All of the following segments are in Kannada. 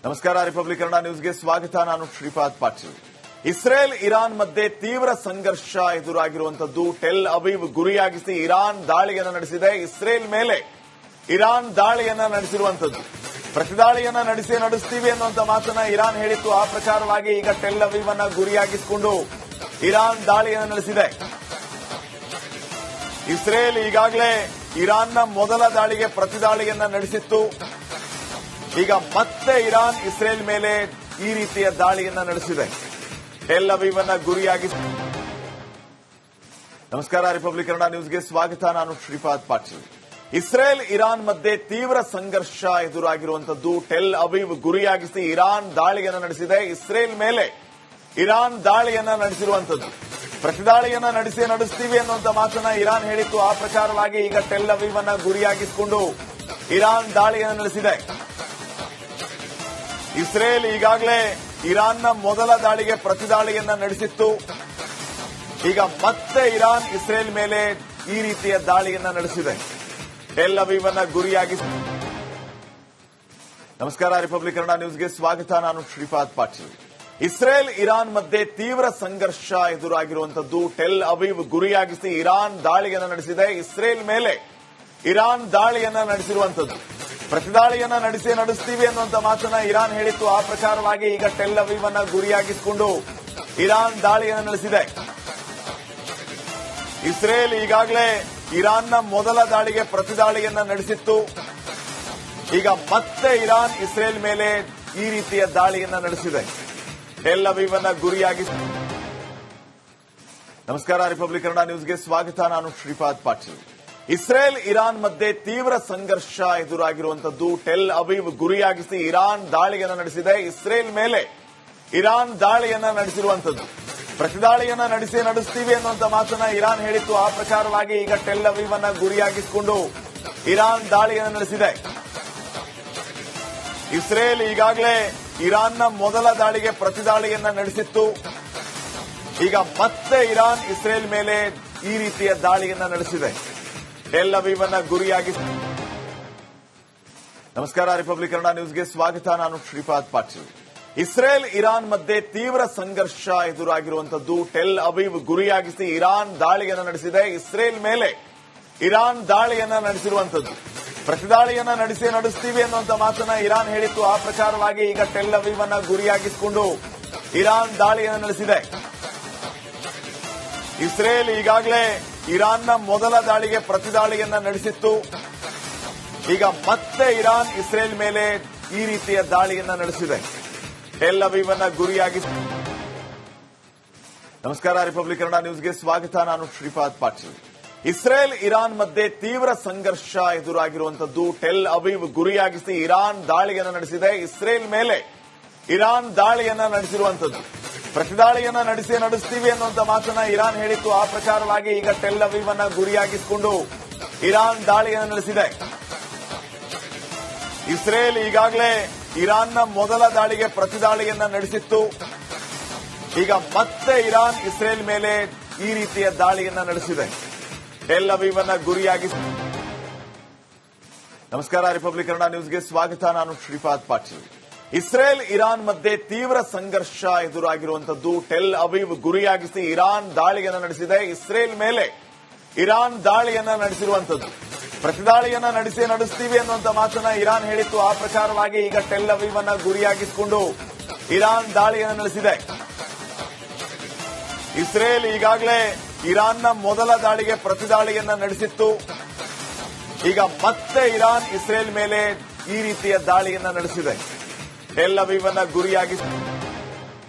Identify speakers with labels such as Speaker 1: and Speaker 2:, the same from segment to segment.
Speaker 1: ನಮಸ್ಕಾರ. ರಿಪಬ್ಲಿಕ್ ಕನ್ನಡ ನ್ಯೂಸ್ಗೆ ಸ್ವಾಗತ. ನಾನು ಶ್ರೀಪಾದ್ ಪಾಟೀಲ್. ಇಸ್ರೇಲ್ ಇರಾನ್ ಮಧ್ಯೆ ತೀವ್ರ ಸಂಘರ್ಷ ಎದುರಾಗಿರುವಂತದ್ದು. ಟೆಲ್ ಅವೀವ್ ಗುರಿಯಾಗಿಸಿ ಇರಾನ್ ದಾಳಿಯನ್ನು ನಡೆಸಿದೆ. ಇಸ್ರೇಲ್ ಮೇಲೆ ಇರಾನ್ ದಾಳಿಯನ್ನ ನಡೆಸಿರುವಂತದ್ದು. ಪ್ರತಿದಾಳಿಯನ್ನ ನಡೆಸ್ತೀವಿ ಅನ್ನುವಂತ ಮಾತನ್ನ ಇರಾನ್ ಹೇಳಿತ್ತು. ಆ ಪ್ರಕಾರವಾಗಿ ಈಗ ಟೆಲ್ ಅವೀವ್ ಅನ್ನ ಗುರಿಯಾಗಿಸಿಕೊಂಡು ಇರಾನ್ ದಾಳಿಯನ್ನು ನಡೆಸಿದೆ. ಇಸ್ರೇಲ್ ಈಗಾಗಲೇ ಇರಾನ್ನ ಮೊದಲ ದಾಳಿಗೆ ಪ್ರತಿದಾಳಿಯನ್ನ ನಡೆಸಿತ್ತು. ಈಗ ಮತ್ತೆ ಇರಾನ್ ಇಸ್ರೇಲ್ ಮೇಲೆ ಈ ರೀತಿಯ ದಾಳಿಯನ್ನ ನಡೆಸಿದೆ. ಟೆಲ್ ಅವೀವ್ ಅನ್ನ ಗುರಿಯಾಗಿ. ನಮಸ್ಕಾರ. ರಿಪಬ್ಲಿಕ್ ಕನ್ನಡ ನ್ಯೂಸ್ಗೆ ಸ್ವಾಗತ. ನಾನು ಶ್ರೀಪಾದ್ ಪಾಟೀಲ್. ಇಸ್ರೇಲ್ ಇರಾನ್ ಮಧ್ಯೆ ತೀವ್ರ ಸಂಘರ್ಷ ಎದುರಾಗಿರುವಂತದ್ದು. ಟೆಲ್ ಅವೀವ್ ಗುರಿಯಾಗಿಸಿ ಇರಾನ್ ದಾಳಿಯನ್ನ ನಡೆಸಿದೆ. ಇಸ್ರೇಲ್ ಮೇಲೆ ಇರಾನ್ ದಾಳಿಯನ್ನ ನಡೆಸಿರುವಂತದ್ದು. ಪ್ರತಿದಾಳಿಯನ್ನ ನಡೆಸ್ತೀವಿ ಅನ್ನುವಂತ ಮಾತನ್ನ ಇರಾನ್ ಹೇಳಿತ್ತು. ಆ ಪ್ರಕಾರವಾಗಿ ಈಗ ಟೆಲ್ ಅವೀವ್ ಅನ್ನ ಗುರಿಯಾಗಿಸಿಕೊಂಡು ಇರಾನ್ ದಾಳಿಯನ್ನು ನಡೆಸಿದೆ. ಇಸ್ರೇಲ್ ಈಗಾಗಲೇ ಇರಾನ್ನ ಮೊದಲ ದಾಳಿಗೆ ಪ್ರತಿದಾಳಿಯನ್ನ ನಡೆಸಿತ್ತು. ಈಗ ಮತ್ತೆ ಇರಾನ್ ಇಸ್ರೇಲ್ ಮೇಲೆ ಈ ರೀತಿಯ ದಾಳಿಯನ್ನ ನಡೆಸಿದೆ. ಟೆಲ್ ಅವೀವ್ ಅನ್ನ ಗುರಿಯಾಗಿ. ನಮಸ್ಕಾರ. ರಿಪಬ್ಲಿಕ್ ಕನ್ನಡ ನ್ಯೂಸ್ಗೆ ಸ್ವಾಗತ. ನಾನು ಶ್ರೀಪಾದ್ ಪಾಟೀಲ್. ಇಸ್ರೇಲ್ ಇರಾನ್ ಮಧ್ಯೆ ತೀವ್ರ ಸಂಘರ್ಷ ಎದುರಾಗಿರುವಂತದ್ದು. ಟೆಲ್ ಅವೀವ್ ಗುರಿಯಾಗಿಸಿ ಇರಾನ್ ದಾಳಿಯನ್ನ ನಡೆಸಿದೆ. ಇಸ್ರೇಲ್ ಮೇಲೆ ಇರಾನ್ ದಾಳಿಯನ್ನ ನಡೆಸಿರುವಂತದ್ದು. ಪ್ರತಿದಾಳಿಯನ್ನ ನಡೆಸ್ತೀವಿ ಅನ್ನುವಂತ ಮಾತನ್ನ ಇರಾನ್ ಹೇಳಿತ್ತು. ಆ ಪ್ರಕಾರವಾಗಿ ಈಗ ಟೆಲ್ ಅವೀವ್ ಅನ್ನ ಗುರಿಯಾಗಿಸಿಕೊಂಡು ಇರಾನ್ ದಾಳಿಯನ್ನು ನಡೆಸಿದೆ. ಇಸ್ರೇಲ್ ಈಗಾಗಲೇ ಇರಾನ್ನ ಮೊದಲ ದಾಳಿಗೆ ಪ್ರತಿದಾಳಿಯನ್ನ ನಡೆಸಿತ್ತು. ಈಗ ಮತ್ತೆ ಇರಾನ್ ಇಸ್ರೇಲ್ ಮೇಲೆ ಈ ರೀತಿಯ ದಾಳಿಯನ್ನ ನಡೆಸಿದೆ. ಟೆಲ್ ಅವೀವ್ ಅನ್ನ ಗುರಿಯಾಗಿ. ನಮಸ್ಕಾರ. ರಿಪಬ್ಲಿಕ್ ಕನ್ನಡ ನ್ಯೂಸ್ಗೆ ಸ್ವಾಗತ. ನಾನು ಶ್ರೀಪಾದ್ ಪಾಟೀಲ್. ಇಸ್ರೇಲ್ ಇರಾನ್ ಮಧ್ಯೆ ತೀವ್ರ ಸಂಘರ್ಷ ಎದುರಾಗಿರುವಂತದ್ದು. ಟೆಲ್ ಅವೀವ್ ಗುರಿಯಾಗಿಸಿ ಇರಾನ್ ದಾಳಿಯನ್ನ ನಡೆಸಿದೆ. ಇಸ್ರೇಲ್ ಮೇಲೆ ಇರಾನ್ ದಾಳಿಯನ್ನ ನಡೆಸಿರುವಂತದ್ದು. ಪ್ರತಿದಾಳಿಯನ್ನ ನಡೆಸ್ತೀವಿ ಅನ್ನುವಂತ ಮಾತನ್ನ ಇರಾನ್ ಹೇಳಿತ್ತು. ಆ ಪ್ರಕಾರವಾಗಿ ಈಗ ಟೆಲ್ ಅವೀವ್ ಅನ್ನ ಗುರಿಯಾಗಿಸಿಕೊಂಡು ಇರಾನ್ ದಾಳಿಯನ್ನು ನಡೆಸಿದೆ. ಇಸ್ರೇಲ್ ಈಗಾಗಲೇ ಇರಾನ್ನ ಮೊದಲ ದಾಳಿಗೆ ಪ್ರತಿದಾಳಿಯನ್ನ ನಡೆಸಿತ್ತು. ಈಗ ಮತ್ತೆ ಇರಾನ್ ಇಸ್ರೇಲ್ ಮೇಲೆ ಈ ರೀತಿಯ ದಾಳಿಯನ್ನ ನಡೆಸಿದೆ. ಟೆಲ್ ಅವೀವ್ ಅನ್ನ ಗುರಿಯಾಗಿ. ನಮಸ್ಕಾರ. ರಿಪಬ್ಲಿಕ್ ಕನ್ನಡ ನ್ಯೂಸ್ಗೆ ಸ್ವಾಗತ. ನಾನು ಶ್ರೀಪಾದ್ ಪಾಟೀಲ್. ಇಸ್ರೇಲ್ ಇರಾನ್ ಮಧ್ಯೆ ತೀವ್ರ ಸಂಘರ್ಷ ಎದುರಾಗಿರುವಂತದ್ದು. ಟೆಲ್ ಅವೀವ್ ಗುರಿಯಾಗಿಸಿ ಇರಾನ್ ದಾಳಿಯನ್ನ ನಡೆಸಿದೆ. ಇಸ್ರೇಲ್ ಮೇಲೆ ಇರಾನ್ ದಾಳಿಯನ್ನ ನಡೆಸಿರುವಂತದ್ದು. ಪ್ರತಿದಾಳಿಯನ್ನ ನಡೆಸ್ತೀವಿ ಅನ್ನುವಂತ ಮಾತನ್ನ ಇರಾನ್ ಹೇಳಿತ್ತು. ಆ ಪ್ರಕಾರವಾಗಿ ಈಗ ಟೆಲ್ ಅವೀವ್ ಅನ್ನ ಗುರಿಯಾಗಿಸಿಕೊಂಡು ಇರಾನ್ ದಾಳಿಯನ್ನು ನಡೆಸಿದೆ. ಇಸ್ರೇಲ್ ಈಗಾಗಲೇ ಇರಾನ್ನ ಮೊದಲ ದಾಳಿಗೆ ಪ್ರತಿದಾಳಿಯನ್ನ ನಡೆಸಿತ್ತು. ಈಗ ಮತ್ತೆ ಇರಾನ್ ಇಸ್ರೇಲ್ ಮೇಲೆ ಈ ರೀತಿಯ ದಾಳಿಯನ್ನ ನಡೆಸಿದೆ. ಟೆಲ್ ಅವೀವ್ ಅನ್ನ ಗುರಿಯಾಗಿ. ನಮಸ್ಕಾರ. ರಿಪಬ್ಲಿಕ್ ಕನ್ನಡ ನ್ಯೂಸ್ಗೆ ಸ್ವಾಗತ. ನಾನು ಶ್ರೀಪಾದ್ ಪಾಟೀಲ್. ಇಸ್ರೇಲ್ ಇರಾನ್ ಮಧ್ಯೆ ತೀವ್ರ ಸಂಘರ್ಷ ಎದುರಾಗಿರುವಂತದ್ದು. ಟೆಲ್ ಅವೀವ್ ಗುರಿಯಾಗಿಸಿ ಇರಾನ್ ದಾಳಿಯನ್ನ ನಡೆಸಿದೆ. ಇಸ್ರೇಲ್ ಮೇಲೆ ಇರಾನ್ ದಾಳಿಯನ್ನ ನಡೆಸಿರುವಂತದ್ದು. ಪ್ರತಿದಾಳಿಯನ್ನ ನಡೆಸ್ತೀವಿ ಅನ್ನುವಂತ ಮಾತನ್ನ ಇರಾನ್ ಹೇಳಿತ್ತು. ಆ ಪ್ರಕಾರವಾಗಿ ಈಗ ಟೆಲ್ ಅವೀವ್ ಅನ್ನ ಗುರಿಯಾಗಿಸಿಕೊಂಡು ಇರಾನ್ ದಾಳಿಯನ್ನು ನಡೆಸಿದೆ. ಇಸ್ರೇಲ್ ಈಗಾಗಲೇ ಇರಾನ್ನ ಮೊದಲ ದಾಳಿಗೆ ಪ್ರತಿದಾಳಿಯನ್ನ ನಡೆಸಿತ್ತು. ಈಗ ಮತ್ತೆ ಇರಾನ್ ಇಸ್ರೇಲ್ ಮೇಲೆ ಈ ರೀತಿಯ ದಾಳಿಯನ್ನ ನಡೆಸಿದೆ. ಟೆಲ್ ಅವೀವ್ ಅನ್ನ ಗುರಿಯಾಗಿ. ನಮಸ್ಕಾರ. ರಿಪಬ್ಲಿಕ್ ಕನ್ನಡ ನ್ಯೂಸ್ಗೆ ಸ್ವಾಗತ. ನಾನು ಶ್ರೀಪಾದ್ ಪಾಟೀಲ್. ಇಸ್ರೇಲ್ ಇರಾನ್ ಮಧ್ಯೆ ತೀವ್ರ ಸಂಘರ್ಷ ಎದುರಾಗಿರುವಂತದ್ದು. ಟೆಲ್ ಅವೀವ್ ಗುರಿಯಾಗಿಸಿ ಇರಾನ್ ದಾಳಿಯನ್ನ ನಡೆಸಿದೆ. ಇಸ್ರೇಲ್ ಮೇಲೆ ಇರಾನ್ ದಾಳಿಯನ್ನ ನಡೆಸಿರುವಂತದ್ದು. ಪ್ರತಿದಾಳಿಯನ್ನ ನಡೆಸ್ತೀವಿ ಅನ್ನುವಂತ ಮಾತನ್ನ ಇರಾನ್ ಹೇಳಿತ್ತು. ಆ ಪ್ರಕಾರವಾಗಿ ಈಗ ಟೆಲ್ ಅವೀವ್ ಅನ್ನ ಗುರಿಯಾಗಿಸಿಕೊಂಡು ಇರಾನ್ ದಾಳಿಯನ್ನು ನಡೆಸಿದೆ. ಇಸ್ರೇಲ್ ಈಗಾಗಲೇ ಇರಾನ್ನ ಮೊದಲ ದಾಳಿಗೆ ಪ್ರತಿದಾಳಿಯನ್ನ ನಡೆಸಿತ್ತು. ಈಗ ಮತ್ತೆ ಇರಾನ್ ಇಸ್ರೇಲ್ ಮೇಲೆ ಈ ರೀತಿಯ ದಾಳಿಯನ್ನ ನಡೆಸಿದೆ. ಟೆಲ್ ಅವೀವ್ ಅನ್ನ ಗುರಿಯಾಗಿ.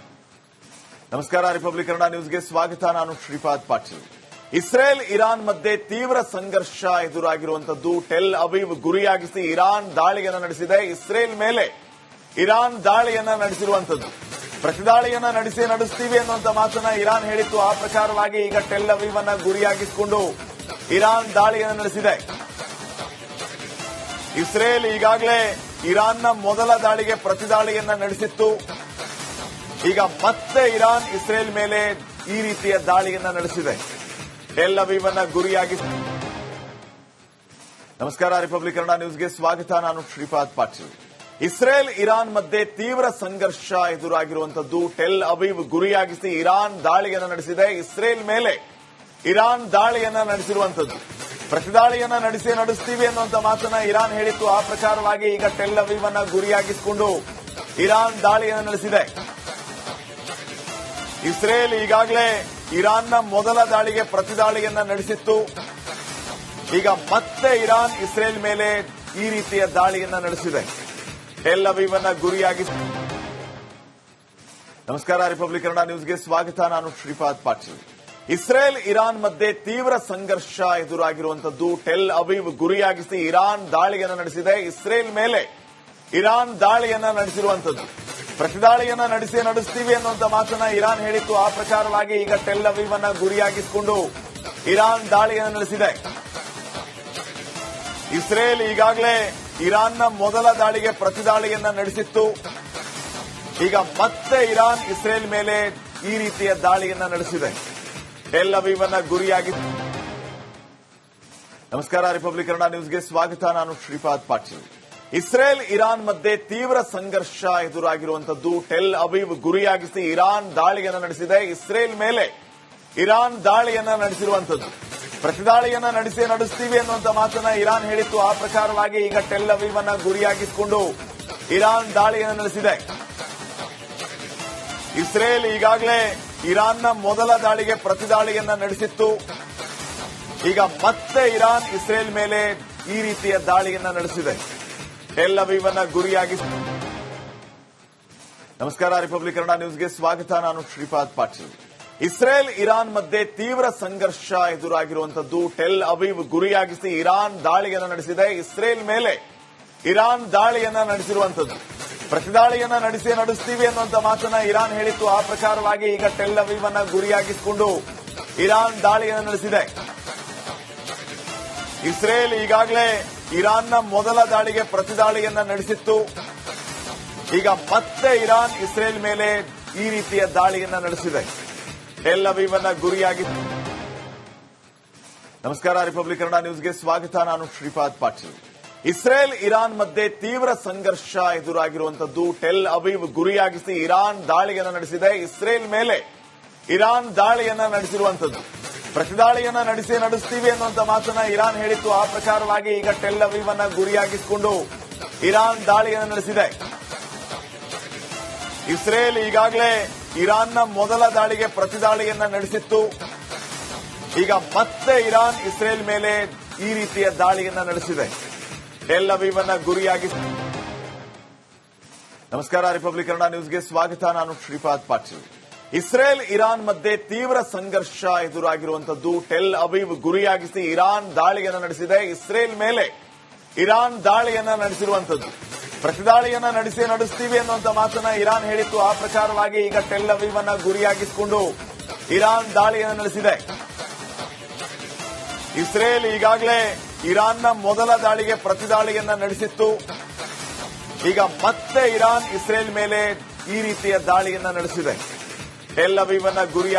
Speaker 1: ನಮಸ್ಕಾರ. ರಿಪಬ್ಲಿಕ್ ಕನ್ನಡ ನ್ಯೂಸ್ಗೆ ಸ್ವಾಗತ. ನಾನು ಶ್ರೀಪಾದ್ ಪಾಟೀಲ್. ಇಸ್ರೇಲ್ ಇರಾನ್ ಮಧ್ಯೆ ತೀವ್ರ ಸಂಘರ್ಷ ಎದುರಾಗಿರುವಂತದ್ದು. ಟೆಲ್ ಅವೀವ್ ಗುರಿಯಾಗಿಸಿ ಇರಾನ್ ದಾಳಿಯನ್ನ ನಡೆಸಿದೆ. ಇಸ್ರೇಲ್ ಮೇಲೆ ಇರಾನ್ ದಾಳಿಯನ್ನ ನಡೆಸಿರುವಂತದ್ದು. ಪ್ರತಿದಾಳಿಯನ್ನ ನಡೆಸ್ತೀವಿ ಅನ್ನುವಂತ ಮಾತನ್ನ ಇರಾನ್ ಹೇಳಿತ್ತು. ಆ ಪ್ರಕಾರವಾಗಿ ಈಗ ಟೆಲ್ ಅವೀವ್ ಅನ್ನ ಗುರಿಯಾಗಿಸಿಕೊಂಡು ಇರಾನ್ ದಾಳಿಯನ್ನು ನಡೆಸಿದೆ. ಇಸ್ರೇಲ್ ಈಗಾಗಲೇ ಇರಾನ್ನ ಮೊದಲ ದಾಳಿಗೆ ಪ್ರತಿದಾಳಿಯನ್ನ ನಡೆಸಿತ್ತು. ಈಗ ಮತ್ತೆ ಇರಾನ್ ಇಸ್ರೇಲ್ ಮೇಲೆ ಈ ರೀತಿಯ ದಾಳಿಯನ್ನ ನಡೆಸಿದೆ. ಟೆಲ್ ಅವೀವ್ ಅನ್ನ ಗುರಿಯಾಗಿ. ನಮಸ್ಕಾರ. ರಿಪಬ್ಲಿಕ್ ಕನ್ನಡ ನ್ಯೂಸ್ಗೆ ಸ್ವಾಗತ. ನಾನು ಶ್ರೀಪಾದ್ ಪಾಟೀಲ್. ಇಸ್ರೇಲ್ ಇರಾನ್ ಮಧ್ಯೆ ತೀವ್ರ ಸಂಘರ್ಷ ಎದುರಾಗಿರುವಂತದ್ದು. ಟೆಲ್ ಅವೀವ್ ಗುರಿಯಾಗಿಸಿ ಇರಾನ್ ದಾಳಿಯನ್ನು ನಡೆಸಿದೆ. ಇಸ್ರೇಲ್ ಮೇಲೆ ಇರಾನ್ ದಾಳಿಯನ್ನ ನಡೆಸಿರುವಂತದ್ದು. ಪ್ರತಿದಾಳಿಯನ್ನ ನಡೆಸ್ತೀವಿ ಅನ್ನುವಂತ ಮಾತನ್ನ ಇರಾನ್ ಹೇಳಿತ್ತು. ಆ ಪ್ರಕಾರವಾಗಿ ಈಗ ಟೆಲ್ ಅವೀವ್ ಅನ್ನ ಗುರಿಯಾಗಿಸಿಕೊಂಡು ಇರಾನ್ ದಾಳಿಯನ್ನು ನಡೆಸಿದೆ. ಇಸ್ರೇಲ್ ಈಗಾಗಲೇ ಇರಾನ್ನ ಮೊದಲ ದಾಳಿಗೆ ಪ್ರತಿದಾಳಿಯನ್ನ ನಡೆಸಿತ್ತು. ಈಗ ಮತ್ತೆ ಇರಾನ್ ಇಸ್ರೇಲ್ ಮೇಲೆ ಈ ರೀತಿಯ ದಾಳಿಯನ್ನ ನಡೆಸಿದೆ. ಟೆಲ್ ಅವೀವ್ ಅನ್ನ ಗುರಿಯಾಗಿ. ನಮಸ್ಕಾರ, ರಿಪಬ್ಲಿಕ್ ಕನ್ನಡ ನ್ಯೂಸ್ಗೆ ಸ್ವಾಗತ. ನಾನು ಶ್ರೀಪಾದ್ ಪಾಟೀಲ್. ಇಸ್ರೇಲ್ ಇರಾನ್ ಮಧ್ಯೆ ತೀವ್ರ ಸಂಘರ್ಷ ಎದುರಾಗಿರುವಂತದ್ದು. ಟೆಲ್ ಅವೀವ್ ಗುರಿಯಾಗಿಸಿ ಇರಾನ್ ದಾಳಿಯನ್ನು ನಡೆಸಿದೆ. ಇಸ್ರೇಲ್ ಮೇಲೆ ಇರಾನ್ ದಾಳಿಯನ್ನ ನಡೆಸಿರುವಂತದ್ದು. ಪ್ರತಿದಾಳಿಯನ್ನ ನಡೆಸ್ತೀವಿ ಅನ್ನುವಂತ ಮಾತನ್ನ ಇರಾನ್ ಹೇಳಿತ್ತು. ಆ ಪ್ರಕಾರವಾಗಿ ಈಗ ಟೆಲ್ ಅವೀವ್ ಅನ್ನ ಗುರಿಯಾಗಿಸಿಕೊಂಡು ಇರಾನ್ ದಾಳಿಯನ್ನು ನಡೆಸಿದೆ. ಇಸ್ರೇಲ್ ಈಗಾಗಲೇ ಇರಾನ್ನ ಮೊದಲ ದಾಳಿಗೆ ಪ್ರತಿದಾಳಿಯನ್ನ ನಡೆಸಿತ್ತು. ಈಗ ಮತ್ತೆ ಇರಾನ್ ಇಸ್ರೇಲ್ ಮೇಲೆ ಈ ರೀತಿಯ ದಾಳಿಯನ್ನ ನಡೆಸಿದೆ. ಟೆಲ್ ಅವೀವ್ ಅನ್ನ ಗುರಿಯಾಗಿ. ನಮಸ್ಕಾರ, ರಿಪಬ್ಲಿಕ್ ಕನ್ನಡ ನ್ಯೂಸ್ಗೆ ಸ್ವಾಗತ. ನಾನು ಶ್ರೀಪಾದ್ ಪಾಟೀಲ್. ಇಸ್ರೇಲ್ ಇರಾನ್ ಮಧ್ಯೆ ತೀವ್ರ ಸಂಘರ್ಷ ಎದುರಾಗಿರುವಂತದ್ದು. ಟೆಲ್ ಅವೀವ್ ಗುರಿಯಾಗಿಸಿ ಇರಾನ್ ದಾಳಿಯನ್ನು ನಡೆಸಿದೆ. ಇಸ್ರೇಲ್ ಮೇಲೆ ಇರಾನ್ ದಾಳಿಯನ್ನ ನಡೆಸಿರುವಂತದ್ದು. ಪ್ರತಿದಾಳಿಯನ್ನ ನಡೆಸ್ತೀವಿ ಅನ್ನುವಂತ ಮಾತನ್ನ ಇರಾನ್ ಹೇಳಿತ್ತು. ಆ ಪ್ರಕಾರವಾಗಿ ಈಗ ಟೆಲ್ ಅವೀವ್ ಅನ್ನ ಗುರಿಯಾಗಿಸಿಕೊಂಡು ಇರಾನ್ ದಾಳಿಯನ್ನು ನಡೆಸಿದೆ. ಇಸ್ರೇಲ್ ಈಗಾಗಲೇ ಇರಾನ್ನ ಮೊದಲ ದಾಳಿಗೆ ಪ್ರತಿದಾಳಿಯನ್ನ ನಡೆಸಿತ್ತು. ಈಗ ಮತ್ತೆ ಇರಾನ್ ಇಸ್ರೇಲ್ ಮೇಲೆ ಈ ರೀತಿಯ ದಾಳಿಯನ್ನ ನಡೆಸಿದೆ. ಟೆಲ್ ಅವೀವ್ ಅನ್ನ ಗುರಿಯಾಗಿ. ನಮಸ್ಕಾರ, ರಿಪಬ್ಲಿಕ್ ಕನ್ನಡ ನ್ಯೂಸ್ಗೆ ಸ್ವಾಗತ. ನಾನು ಶ್ರೀಪಾದ್ ಪಾಟೀಲ್. ಇಸ್ರೇಲ್ ಇರಾನ್ ಮಧ್ಯೆ ತೀವ್ರ ಸಂಘರ್ಷ ಎದುರಾಗಿರುವಂತದ್ದು. ಟೆಲ್ ಅವೀವ್ ಗುರಿಯಾಗಿಸಿ ಇರಾನ್ ದಾಳಿಯನ್ನು ನಡೆಸಿದೆ. ಇಸ್ರೇಲ್ ಮೇಲೆ ಇರಾನ್ ದಾಳಿಯನ್ನ ನಡೆಸಿರುವಂತದ್ದು. ಪ್ರತಿದಾಳಿಯನ್ನ ನಡೆಸ್ತೀವಿ ಅನ್ನುವಂತ ಮಾತನ್ನ ಇರಾನ್ ಹೇಳಿತ್ತು. ಆ ಪ್ರಕಾರವಾಗಿ ಈಗ ಟೆಲ್ ಅವೀವ್ ಅನ್ನ ಗುರಿಯಾಗಿಸಿಕೊಂಡು ಇರಾನ್ ದಾಳಿಯನ್ನು ನಡೆಸಿದೆ. ಇಸ್ರೇಲ್ ಈಗಾಗಲೇ ಇರಾನ್ನ ಮೊದಲ ದಾಳಿಗೆ ಪ್ರತಿದಾಳಿಯನ್ನ ನಡೆಸಿತ್ತು. ಈಗ ಮತ್ತೆ ಇರಾನ್ ಇಸ್ರೇಲ್ ಮೇಲೆ ಈ ರೀತಿಯ ದಾಳಿಯನ್ನ ನಡೆಸಿದೆ. ಟೆಲ್ ಅವೀವ್ ಅನ್ನ ಗುರಿಯಾಗಿ. ನಮಸ್ಕಾರ, ರಿಪಬ್ಲಿಕ್ ಕನ್ನಡ ನ್ಯೂಸ್ಗೆ ಸ್ವಾಗತ. ನಾನು ಶ್ರೀಪಾದ್ ಪಾಟೀಲ್. ಇಸ್ರೇಲ್ ಇರಾನ್ ಮಧ್ಯೆ ತೀವ್ರ ಸಂಘರ್ಷ ಎದುರಾಗಿರುವಂತದ್ದು. ಟೆಲ್ ಅವೀವ್ ಗುರಿಯಾಗಿಸಿ ಇರಾನ್ ದಾಳಿಯನ್ನು ನಡೆಸಿದೆ. ಇಸ್ರೇಲ್ ಮೇಲೆ ಇರಾನ್ ದಾಳಿಯನ್ನ ನಡೆಸಿರುವಂತದ್ದು. ಪ್ರತಿದಾಳಿಯನ್ನ ನಡೆಸ್ತೀವಿ ಅನ್ನುವಂತ ಮಾತನ್ನ ಇರಾನ್ ಹೇಳಿತ್ತು. ಆ ಪ್ರಕಾರವಾಗಿ ಈಗ ಟೆಲ್ ಅವೀವ್ ಅನ್ನ ಗುರಿಯಾಗಿಸಿಕೊಂಡು ಇರಾನ್ ದಾಳಿಯನ್ನು ನಡೆಸಿದೆ. ಇಸ್ರೇಲ್ ಈಗಾಗಲೇ ಇರಾನ್ನ ಮೊದಲ ದಾಳಿಗೆ ಪ್ರತಿದಾಳಿಯನ್ನ ನಡೆಸಿತ್ತು. ಈಗ ಮತ್ತೆ ಇರಾನ್ ಇಸ್ರೇಲ್ ಮೇಲೆ ಈ ರೀತಿಯ ದಾಳಿಯನ್ನ ನಡೆಸಿದೆ. ಟೆಲ್ ಅವೀವ್ ಅನ್ನ ಗುರಿಯಾಗಿ. ನಮಸ್ಕಾರ, ರಿಪಬ್ಲಿಕ್ ಕನ್ನಡ ನ್ಯೂಸ್ಗೆ ಸ್ವಾಗತ. ನಾನು ಶ್ರೀಪಾದ್ ಪಾಟೀಲ್. ಇಸ್ರೇಲ್ ಇರಾನ್ ಮಧ್ಯೆ ತೀವ್ರ ಸಂಘರ್ಷ ಎದುರಾಗಿರುವಂತದ್ದು. ಟೆಲ್ ಅವೀವ್ ಗುರಿಯಾಗಿಸಿ ಇರಾನ್ ದಾಳಿಯನ್ನು ನಡೆಸಿದೆ. ಇಸ್ರೇಲ್ ಮೇಲೆ ಇರಾನ್ ದಾಳಿಯನ್ನ ನಡೆಸಿರುವಂತದ್ದು. ಪ್ರತಿದಾಳಿಯನ್ನ ನಡೆಸ್ತೀವಿ ಅನ್ನುವಂತ ಮಾತನ್ನ ಇರಾನ್ ಹೇಳಿತ್ತು. ಆ ಪ್ರಕಾರವಾಗಿ ಈಗ ಟೆಲ್ ಅವೀವ್ ಅನ್ನ ಗುರಿಯಾಗಿಸಿಕೊಂಡು ಇರಾನ್ ದಾಳಿಯನ್ನು ನಡೆಸಿದೆ. ಇಸ್ರೇಲ್ ಈಗಾಗಲೇ ಇರಾನ್ನ ಮೊದಲ ದಾಳಿಗೆ ಪ್ರತಿದಾಳಿಯನ್ನ ನಡೆಸಿತ್ತು. ಈಗ ಮತ್ತೆ ಇರಾನ್ ಇಸ್ರೇಲ್ ಮೇಲೆ ಈ ರೀತಿಯ ದಾಳಿಯನ್ನ ನಡೆಸಿದೆ. ಟೆಲ್ ಅವೀವ್ ಅನ್ನ ಗುರಿಯಾಗಿ.